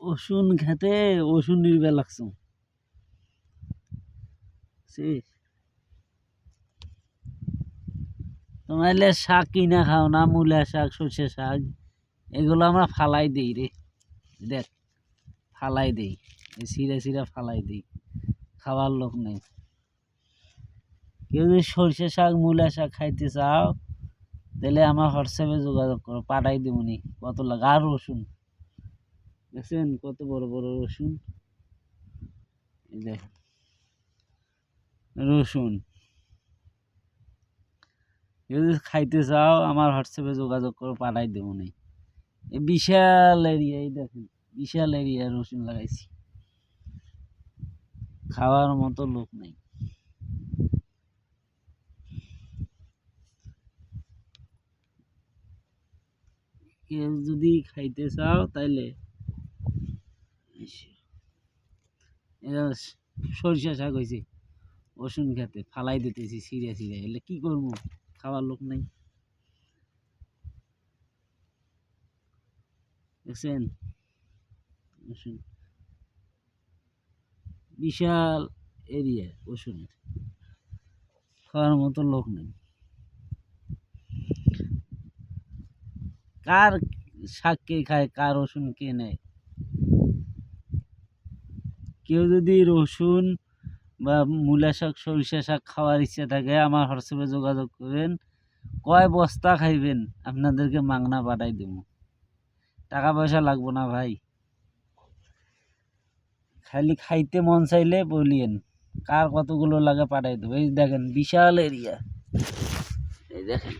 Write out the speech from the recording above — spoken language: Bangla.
ওষুন খেতে ওষুন নির্বে লাগছ তোমাইলে শাক কিনা খাও না, মূলা শাক, সর্ষে শাক, এগুলো আমরা ফালাই দিই রে। দেখ ফালাই দিই, ছিঁড়ে ছিঁড়ে ফালাই দিই, খাওয়ার লোক নেই। কেউ যদি সর্ষে শাক, মূলা শাক খাইতে চাও তাহলে আমার হোয়াটসঅ্যাপে যোগাযোগ করো, পাঠাই দেবনি কত লাগে। আর রসুন দেখছেন কত বড় বড় রসুন, দেখ রসুন কেউ যদি খাইতে চাও আমার হোয়াটসঅ্যাপে যোগাযোগ করো, পাঠাই দেবনি। এই বিশাল এরিয়া, এই দেখেন বিশাল এরিয়া রসুন লাগাইছি, খাওয়ার মতো লোক নেই। কেউ যদি খাইতে চাও তাইলে সরিষা শাক হয়েছে, রসুন খেতে ফালাই দিতেছি ছিঁড়ে ছিঁড়ে, এলে কি করবো, খাওয়ার লোক নেই। দেখছেন রসুন, বিশাল এরিয়া রসুনের, খাওয়ার মতো লোক নেই। কার শাক কে খায়, কার রসুন কে নেয়? কেউ যদি রসুন বা মূলা শাক, সরিষা শাক খাওয়ার ইচ্ছা থাকে আমার হোয়াটসঅ্যাপে যোগাযোগ করেন। কয় বস্তা খাইবেন আপনাদেরকে মাগনা পাঠাই দেব, টাকা পয়সা লাগবো না ভাই, খালি খাইতে মন চাইলে বলিয়েন, কার কতগুলো লাগে পাঠাই দেবো। এই দেখেন বিশাল এরিয়া, এই দেখেন।